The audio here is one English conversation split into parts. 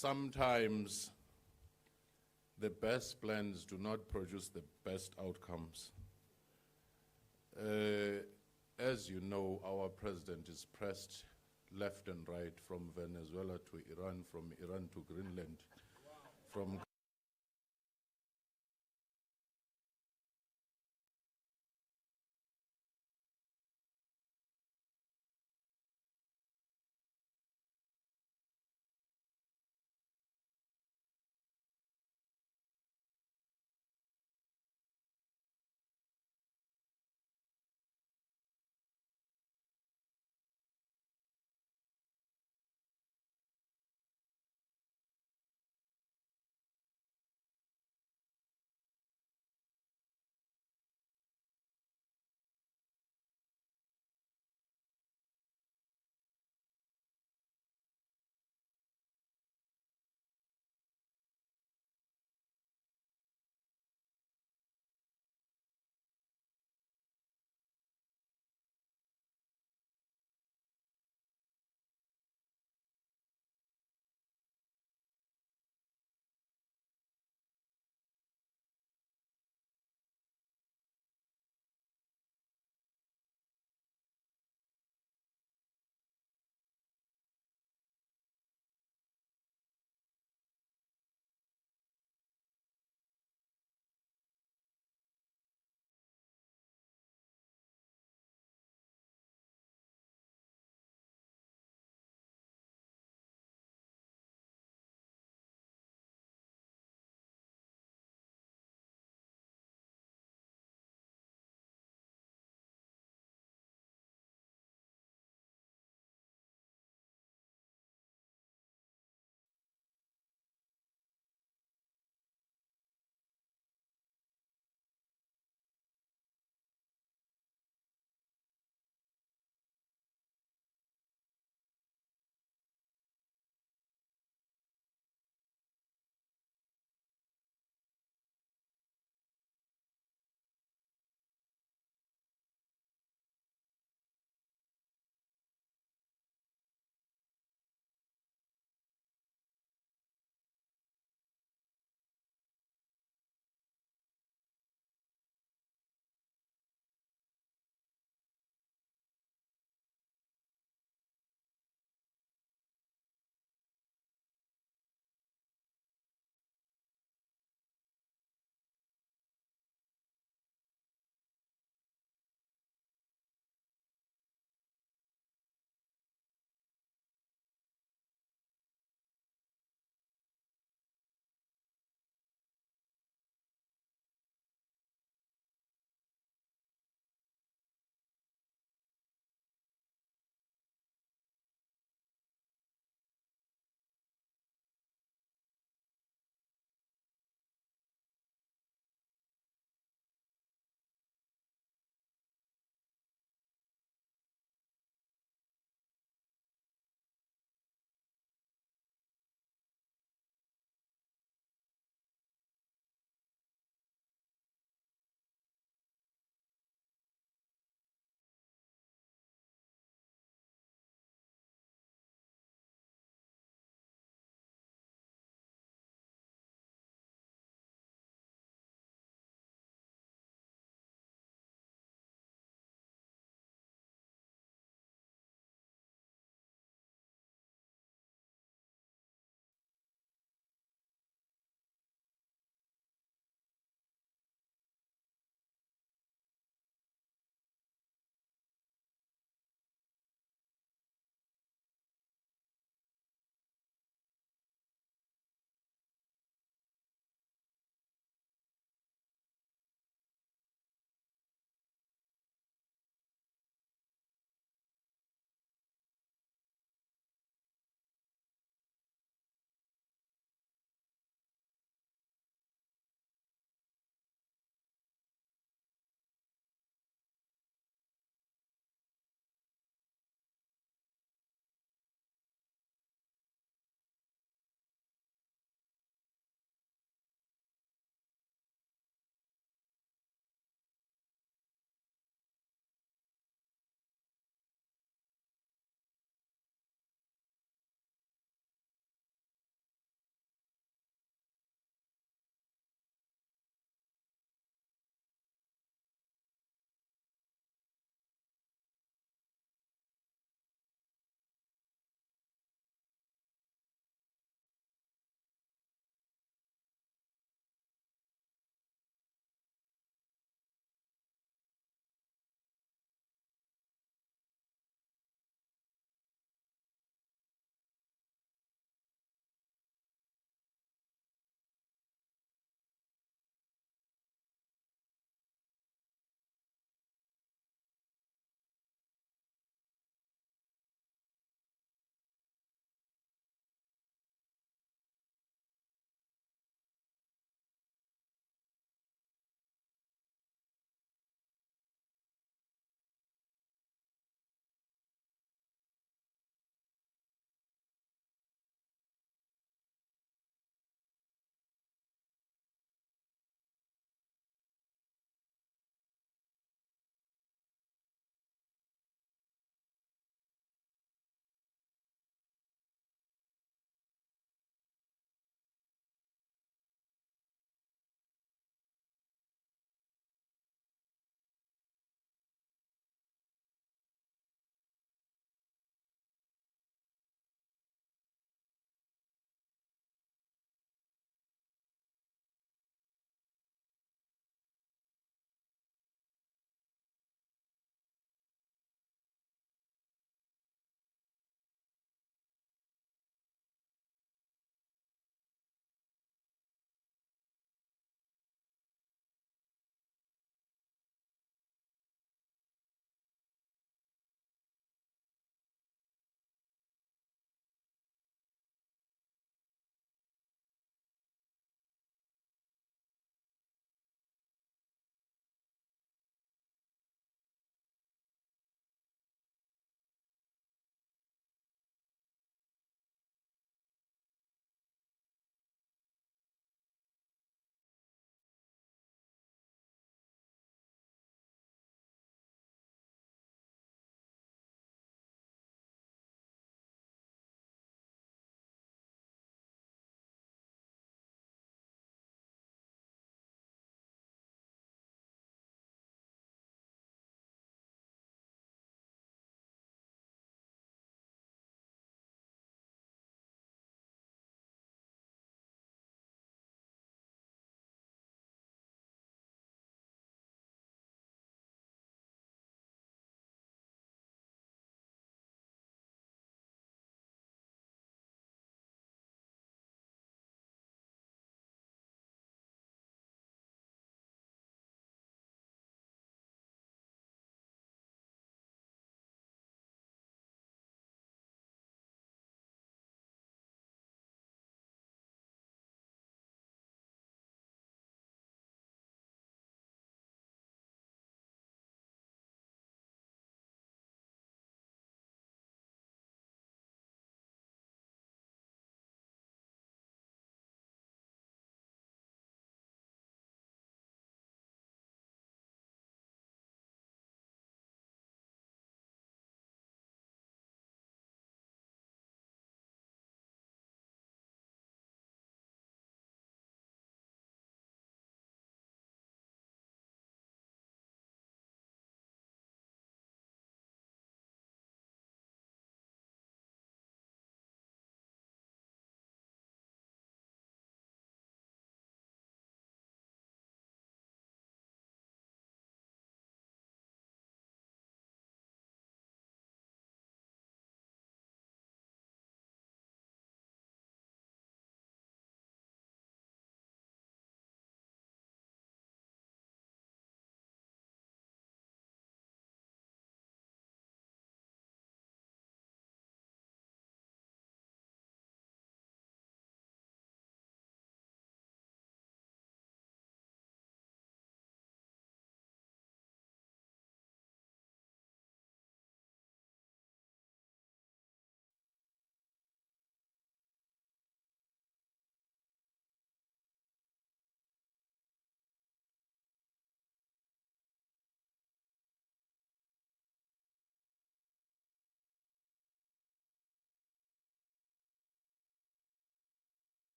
sometimes the best plans do not produce the best outcomes. As you know, our president is pressed left and right, from Venezuela to Iran, from Iran to Greenland, from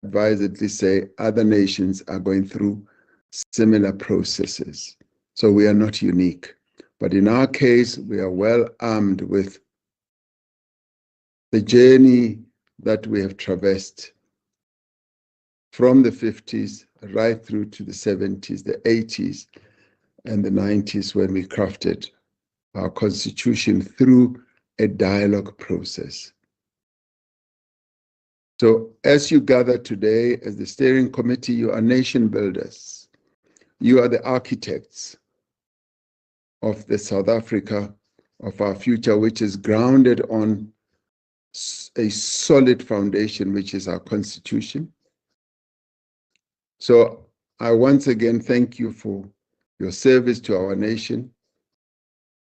advisedly say other nations are going through similar processes. So we are not unique. But in our case, we are well armed with the journey that we have traversed from the 50s right through to the 70s, the 80s, and the 90s when we crafted our constitution through a dialogue process. So as you gather today as the steering committee, you are nation builders. You are the architects of the South Africa of our future, which is grounded on a solid foundation, which is our constitution. So I once again thank you for your service to our nation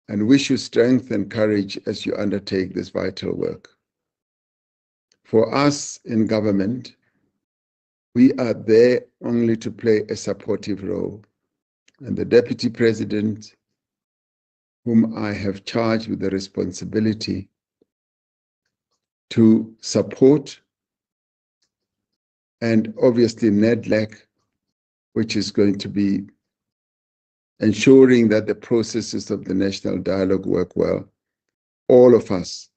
and wish you strength and courage as you undertake this vital work. For us in government, we are there only to play a supportive role. And the Deputy President, whom I have charged with the responsibility to support, and obviously NEDLAC, which is going to be ensuring that the processes of the national dialogue work well. All of us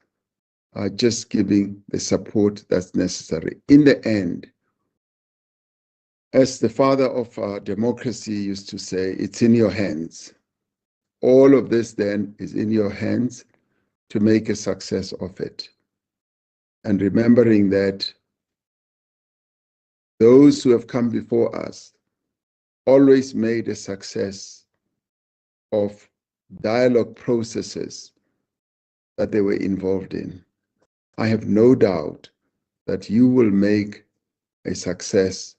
are just giving the support that's necessary. In the end, as the father of our democracy used to say, it's in your hands. All of this then is in your hands to make a success of it. And remembering that those who have come before us always made a success of dialogue processes that they were involved in. I have no doubt that you will make a success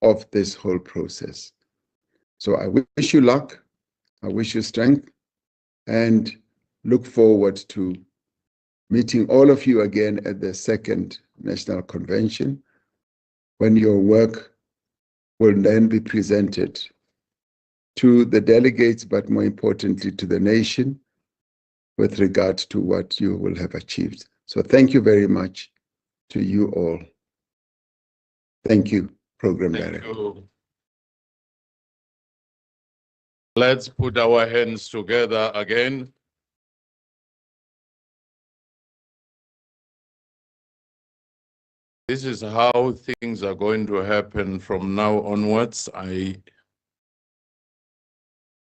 of this whole process. So I wish you luck, I wish you strength, and look forward to meeting all of you again at the second National Convention, when your work will then be presented to the delegates, but more importantly to the nation, with regard to what you will have achieved. So thank you very much to you all. Thank you, Program Director. Thank you. Let's put our hands together again. This is how things are going to happen from now onwards. I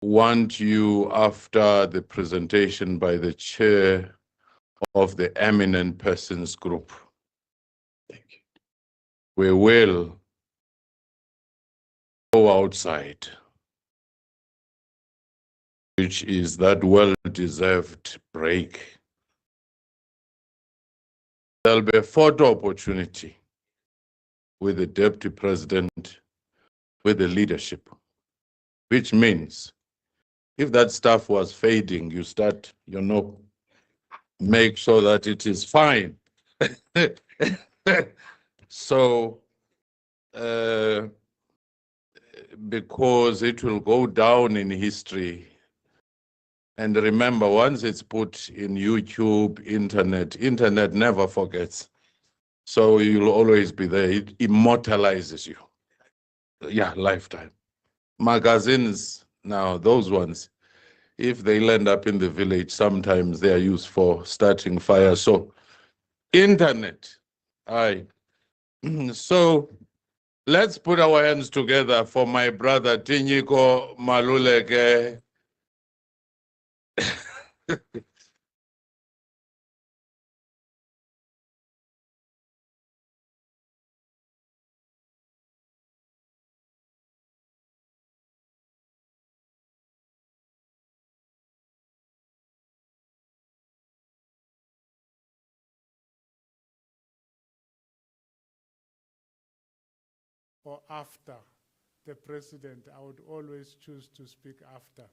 want you, after the presentation by the chair of the Eminent Persons Group, Thank you. we will go outside, which is that well-deserved break. There'll be a photo opportunity with the Deputy President, with the leadership, which means if that stuff was fading, you start, make sure that it is fine. So, because it will go down in history. And remember, once it's put in YouTube, internet never forgets. So you'll always be there. It immortalizes you. Yeah, lifetime. Magazines, now those ones, if they land up in the village, sometimes they are used for starting fire. So internet, so let's put our hands together for my brother Tinyiko Maluleke. Or after the president, I would always choose to speak after.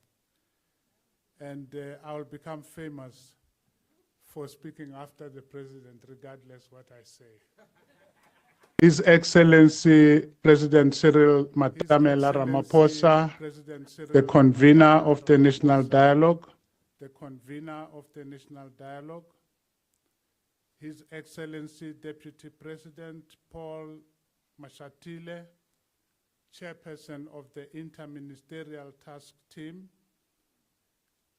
And I will become famous for speaking after the president, regardless what I say. His Excellency President Cyril Matamela Ramaphosa, the convener of the National Dialogue, His Excellency Deputy President Paul Mashatile, Chairperson of the Interministerial Task Team,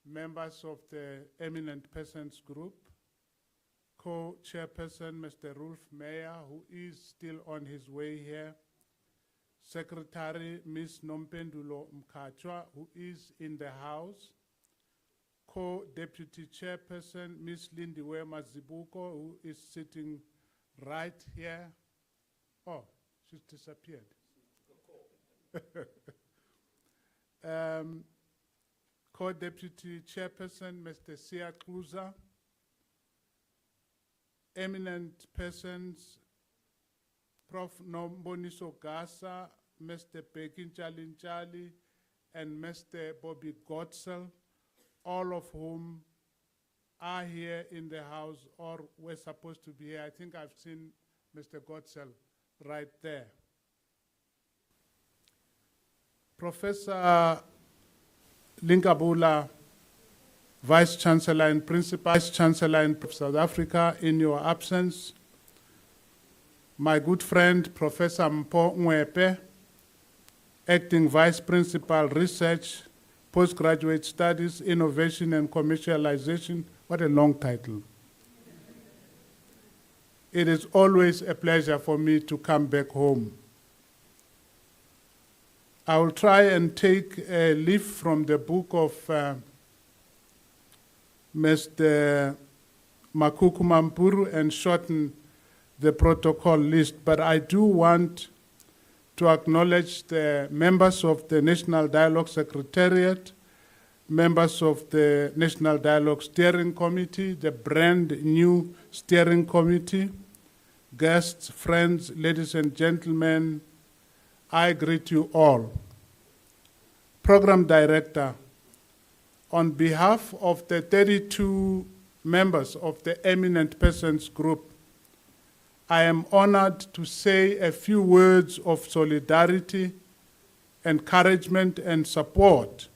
members of the Eminent Persons Group, Co-Chairperson Mr. Rolf Meyer, who is still on his way here, Secretary Ms. Nompendulo Mkachwa, who is in the House, Co-Deputy Chairperson Ms. Lindiwe Mazibuko, who is sitting right here. Oh, she's disappeared. Co-Deputy Chairperson Mr. Sia Kluza, eminent persons Prof. Nomboniso Gasa, Mr. Pekin Chalinchali, and Mr. Bobby Gotzel, all of whom are here in the House or were supposed to be here. I think I've seen Mr. Gotzel right there. Professor Linkabula, Vice Chancellor and Principal Vice Chancellor in South Africa, in your absence. My good friend, Professor Mpho Mwepe, Acting Vice Principal Research, Postgraduate Studies, Innovation and Commercialization. What a long title. It is always a pleasure for me to come back home. I will try and take a leaf from the book of Mr. Makuku Mampuru and shorten the protocol list, but I do want to acknowledge the members of the National Dialogue Secretariat, members of the National Dialogue Steering Committee, the brand new steering committee, guests, friends, ladies and gentlemen, I greet you all. Program Director, on behalf of the 32 members of the Eminent Persons Group, I am honored to say a few words of solidarity, encouragement, and support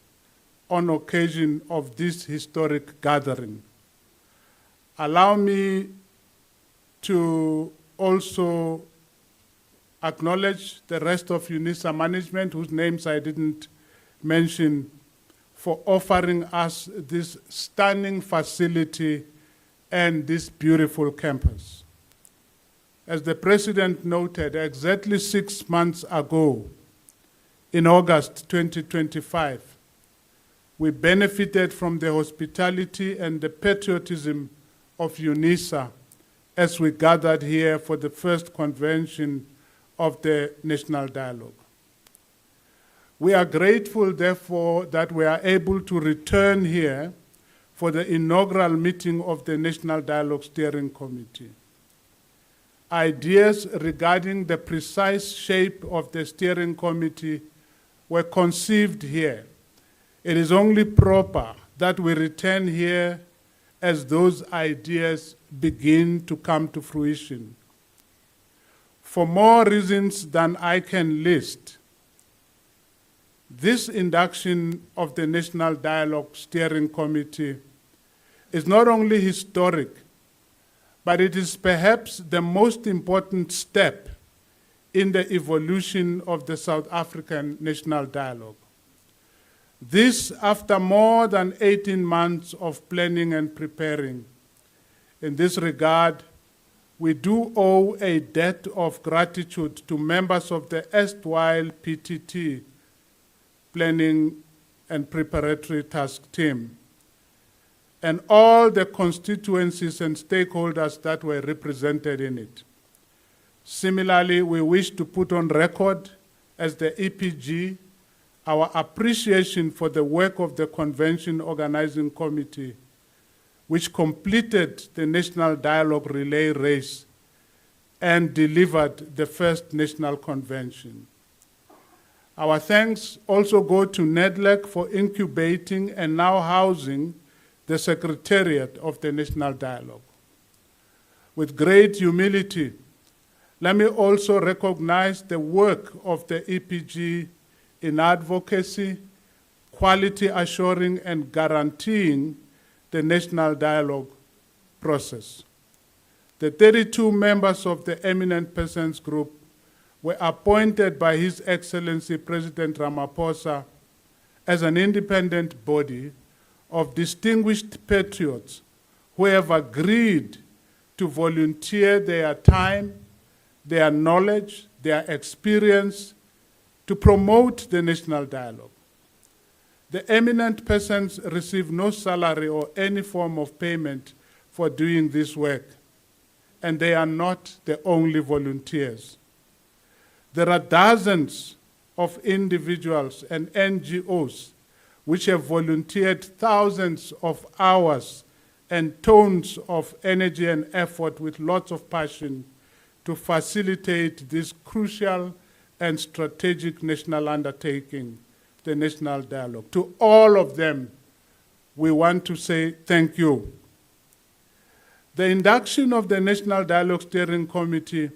on occasion of this historic gathering. Allow me to also acknowledge the rest of UNISA management, whose names I didn't mention, for offering us this stunning facility and this beautiful campus. As the President noted, exactly 6 months ago, in August 2025, we benefited from the hospitality and the patriotism of UNISA as we gathered here for the first convention of the National Dialogue. We are grateful, therefore, that we are able to return here for the inaugural meeting of the National Dialogue Steering Committee. Ideas regarding the precise shape of the steering committee were conceived here. It is only proper that we return here as those ideas begin to come to fruition. For more reasons than I can list, this induction of the National Dialogue Steering Committee is not only historic, but it is perhaps the most important step in the evolution of the South African National Dialogue. This after more than 18 months of planning and preparing. In this regard, we do owe a debt of gratitude to members of the erstwhile PTT, Planning and Preparatory Task Team, and all the constituencies and stakeholders that were represented in it. Similarly, we wish to put on record as the EPG our appreciation for the work of the Convention Organizing Committee, which completed the National Dialogue Relay Race and delivered the first National Convention. Our thanks also go to NEDLAC for incubating and now housing the Secretariat of the National Dialogue. With great humility, let me also recognize the work of the EPG in advocacy, quality assuring, and guaranteeing the National Dialogue process. The 32 members of the Eminent Persons Group were appointed by His Excellency President Ramaphosa as an independent body of distinguished patriots who have agreed to volunteer their time, their knowledge, their experience to promote the national dialogue. The eminent persons receive no salary or any form of payment for doing this work, and they are not the only volunteers. There are dozens of individuals and NGOs which have volunteered thousands of hours and tons of energy and effort with lots of passion to facilitate this crucial and strategic national undertaking, the national dialogue. To all of them, we want to say thank you. The induction of the National Dialogue Steering Committee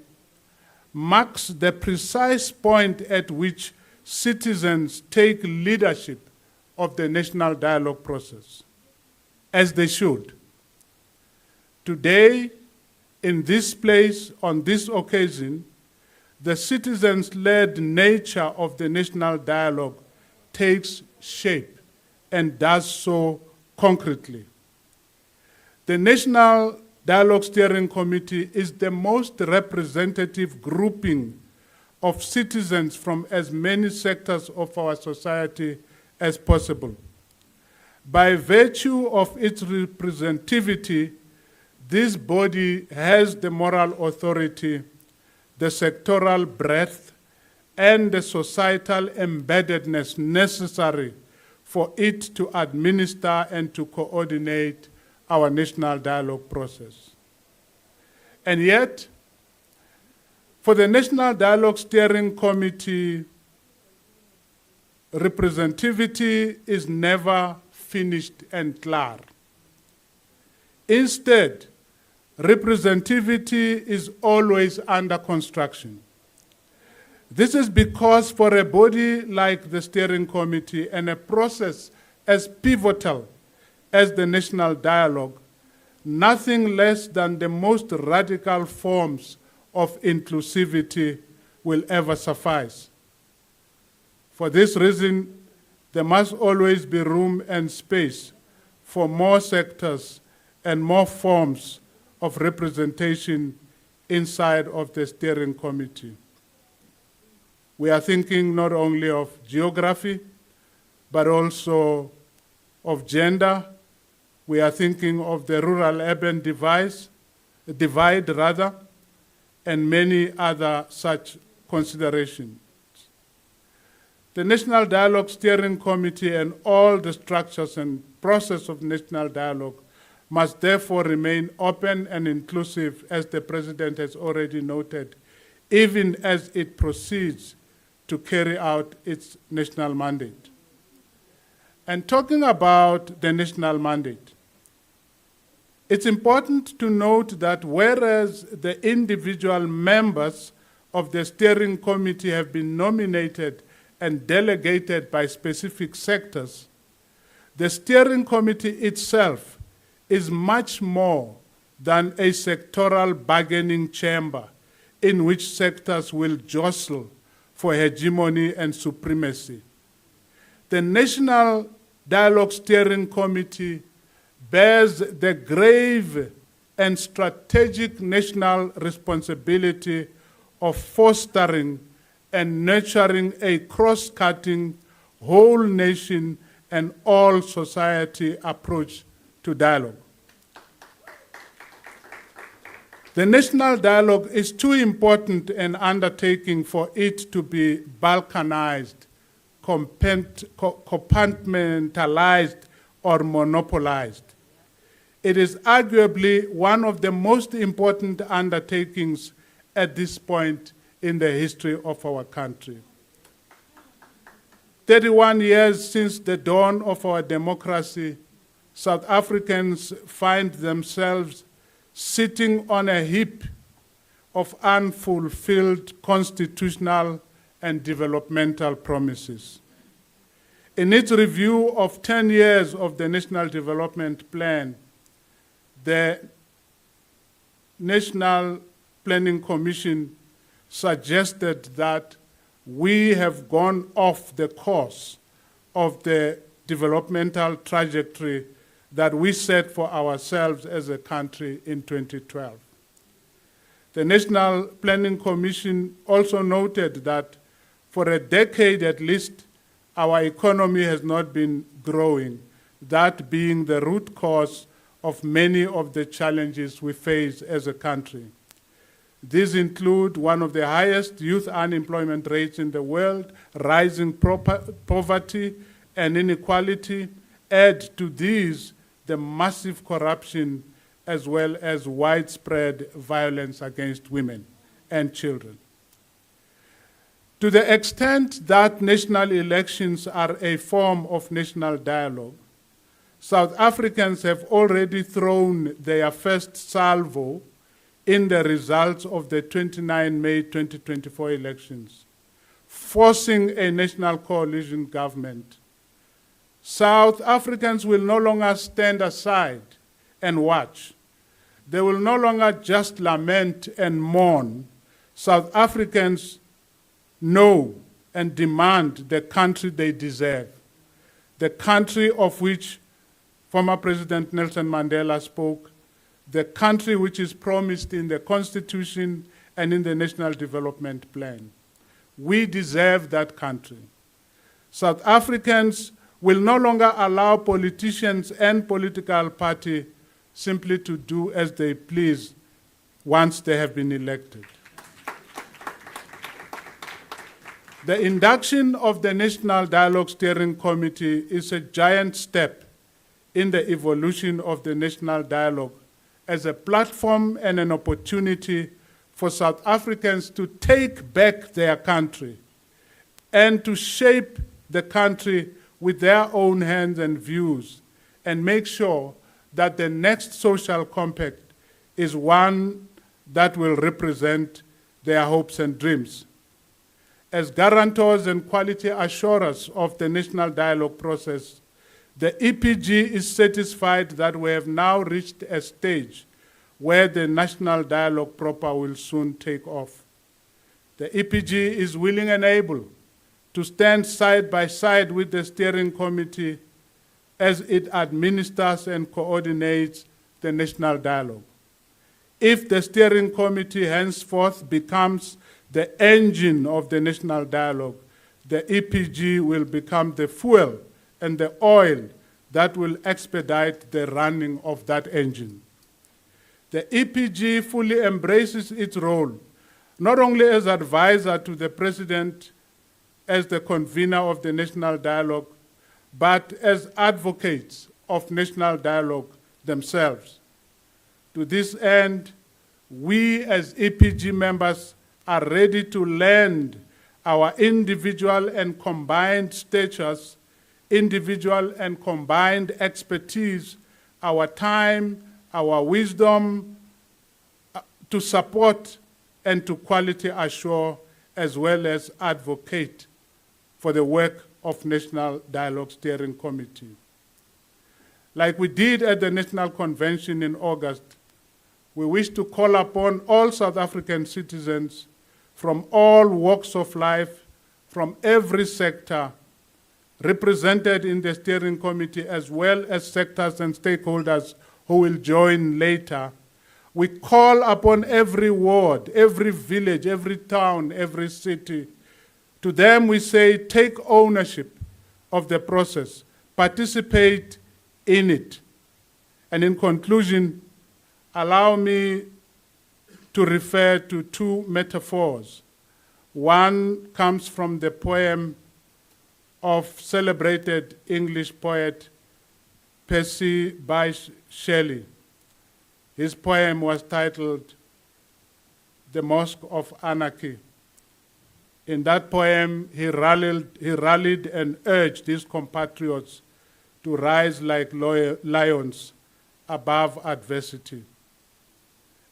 marks the precise point at which citizens take leadership of the national dialogue process, as they should. Today, in this place, on this occasion, the citizens-led nature of the national dialogue takes shape and does so concretely. The National Dialogue Steering Committee is the most representative grouping of citizens from as many sectors of our society as possible. By virtue of its representativity, this body has the moral authority, the sectoral breadth, and the societal embeddedness necessary for it to administer and to coordinate our national dialogue process. And yet, for the National Dialogue Steering Committee, representativity is never finished and clear. Instead, representativity is always under construction. This is because for a body like the Steering Committee and a process as pivotal as the national dialogue, nothing less than the most radical forms of inclusivity will ever suffice. For this reason, there must always be room and space for more sectors and more forms of representation inside of the Steering Committee. We are thinking not only of geography, but also of gender. We are thinking of the rural-urban divide, and many other such considerations. The National Dialogue Steering Committee and all the structures and process of national dialogue must therefore remain open and inclusive, as the President has already noted, even as it proceeds to carry out its national mandate. And talking about the national mandate, it's important to note that whereas the individual members of the Steering Committee have been nominated and delegated by specific sectors, the Steering Committee itself is much more than a sectoral bargaining chamber in which sectors will jostle for hegemony and supremacy. The National Dialogue Steering Committee bears the grave and strategic national responsibility of fostering and nurturing a cross-cutting, whole nation and all society approach to dialogue. The national dialogue is too important an undertaking for it to be balkanized, compartmentalized, or monopolized. It is arguably one of the most important undertakings at this point in the history of our country. 31 years since the dawn of our democracy, South Africans find themselves sitting on a heap of unfulfilled constitutional and developmental promises. In its review of 10 years of the National Development Plan, the National Planning Commission suggested that we have gone off the course of the developmental trajectory that we set for ourselves as a country in 2012. The National Planning Commission also noted that for a decade at least, our economy has not been growing, that being the root cause of many of the challenges we face as a country. These include one of the highest youth unemployment rates in the world, rising poverty and inequality. Add to these the massive corruption as well as widespread violence against women and children. To the extent that national elections are a form of national dialogue, South Africans have already thrown their first salvo in the results of the 29 May 2024 elections, forcing a national coalition government. South Africans will no longer stand aside and watch. They will no longer just lament and mourn. South Africans know and demand the country they deserve, the country of which former President Nelson Mandela spoke, the country which is promised in the Constitution and in the National Development Plan. We deserve that country. South Africans will no longer allow politicians and political parties simply to do as they please once they have been elected. The induction of the National Dialogue Steering Committee is a giant step in the evolution of the National Dialogue as a platform and an opportunity for South Africans to take back their country and to shape the country with their own hands and views and make sure that the next social compact is one that will represent their hopes and dreams. As guarantors and quality assurers of the national dialogue process, the EPG is satisfied that we have now reached a stage where the national dialogue proper will soon take off. The EPG is willing and able to stand side by side with the steering committee as it administers and coordinates the national dialogue. If the steering committee henceforth becomes the engine of the national dialogue, the EPG will become the fuel and the oil that will expedite the running of that engine. The EPG fully embraces its role, not only as advisor to the President as the convener of the national dialogue, but as advocates of national dialogue themselves. To this end, we as EPG members are ready to lend our individual and combined statures, individual and combined expertise, our time, our wisdom, to support and to quality assure as well as advocate for the work of National Dialogue Steering Committee. Like we did at the National Convention in August, we wish to call upon all South African citizens from all walks of life, from every sector, represented in the steering committee, as well as sectors and stakeholders who will join later. We call upon every ward, every village, every town, every city. To them we say, take ownership of the process, participate in it. And in conclusion, allow me to refer to two metaphors. One comes from the poem of celebrated English poet Percy Bysshe Shelley. His poem was titled The Mosque of Anarchy. In that poem, he rallied and urged his compatriots to rise like lions above adversity.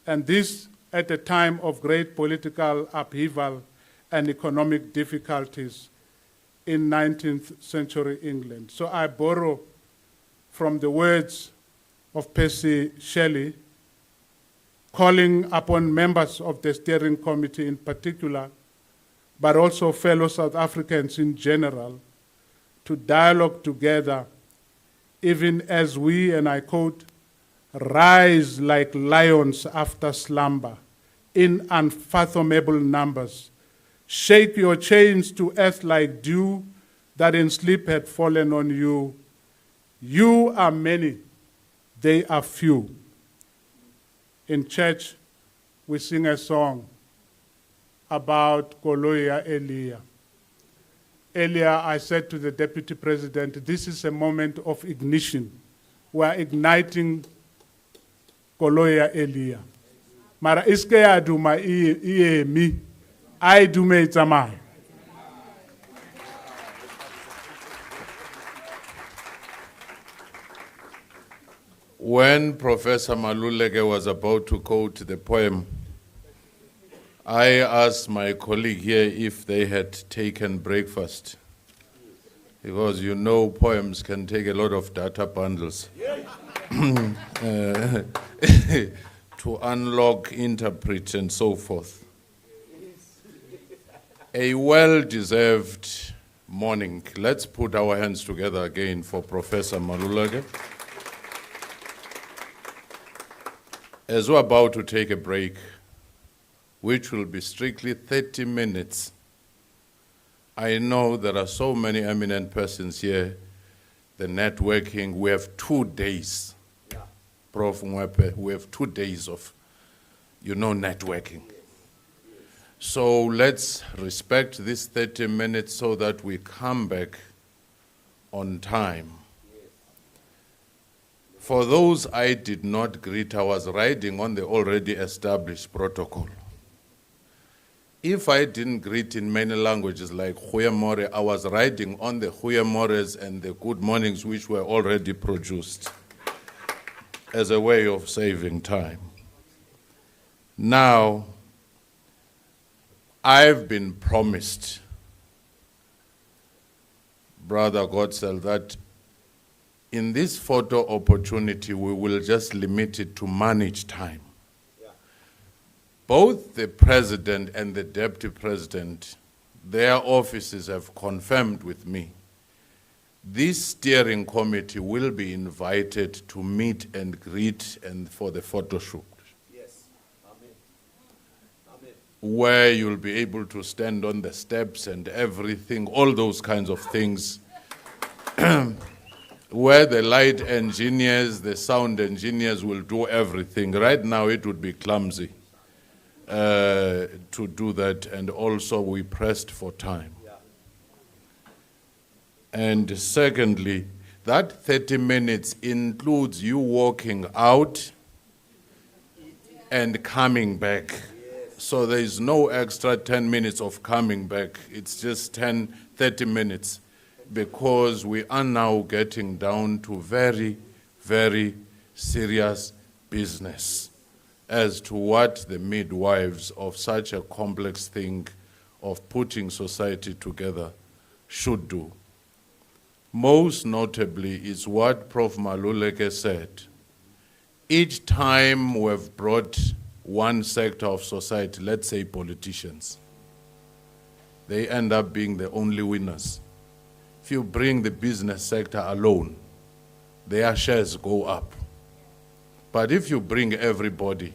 And this at a time of great political upheaval and economic difficulties in 19th century England. So I borrow from the words of Percy Shelley, calling upon members of the steering committee in particular, but also fellow South Africans in general, to dialogue together, even as we, and I quote, rise like lions after slumber in unfathomable numbers. Shake your chains to earth like dew that in sleep had fallen on you. You are many, they are few. In church, we sing a song about Koloya Elia. Earlier, I said to the Deputy President, this is a moment of ignition. We are igniting Koloya Elia. Mara iske ya duma iye mi, ai dume itamai. When Professor Maluleke was about to quote the poem, I asked my colleague here if they had taken breakfast, because you know poems can take a lot of data bundles to unlock, interpret, and so forth. A well-deserved morning. Let's put our hands together again for Professor Maluleke. As we're about to take a break, which will be strictly 30 minutes, I know there are so many eminent persons here, the networking, we have 2 days. Yeah. Prof. Mwepe, we have 2 days of, networking. So let's respect this 30 minutes so that we come back on time. For those I did not greet, I was riding on the already established protocol. If I didn't greet in many languages like Goeiemorgen, I was riding on the Goeiemorgens and the good mornings which were already produced as a way of saving time. Now, I've been promised, Brother Godsell, that in this photo opportunity, we will just limit it to manage time. Yeah. Both the president and the deputy president, their offices have confirmed with me, this steering committee will be invited to meet and greet and for the photo shoot. Yes. Amen. Amen. Where you'll be able to stand on the steps and everything, all those kinds of things. Where the light engineers, the sound engineers will do everything. Right now it would be clumsy to do that, and also we pressed for time. Yeah. And secondly, that 30 minutes includes you walking out and coming back. Yes. So there is no extra 10 minutes of coming back. It's just 30 minutes. Because we are now getting down to very, very serious business as to what the midwives of such a complex thing of putting society together should do. Most notably is what Prof. Maluleke said. Each time we've brought one sector of society, let's say politicians, they end up being the only winners. If you bring the business sector alone, their shares go up. But if you bring everybody,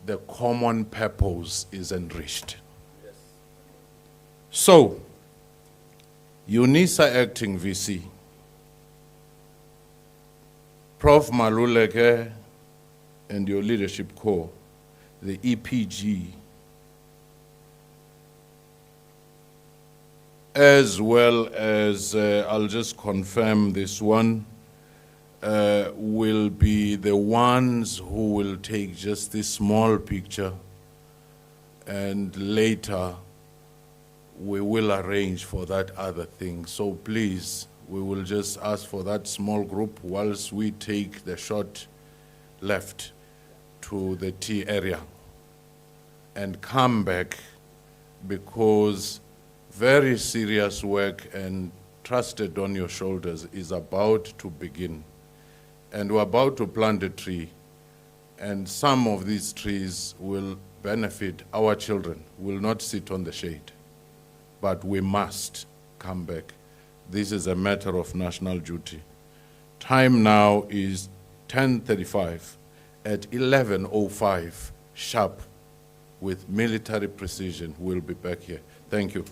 the common purpose is enriched. Yes. So, UNISA acting VC, Prof. Maluleke and your leadership core, the EPG, as well as, I'll just confirm this one, will be the ones who will take just this small picture, and later we will arrange for that other thing. So please, we will just ask for that small group whilst we take the short left to the tea area and come back, because very serious work and trusted on your shoulders is about to begin. And we're about to plant a tree And some of these trees will benefit our children, will not sit on the shade. But we must come back. This is a matter of national duty. Time now is 10:35. At 11:05 sharp, with military precision, we'll be back here. Thank you.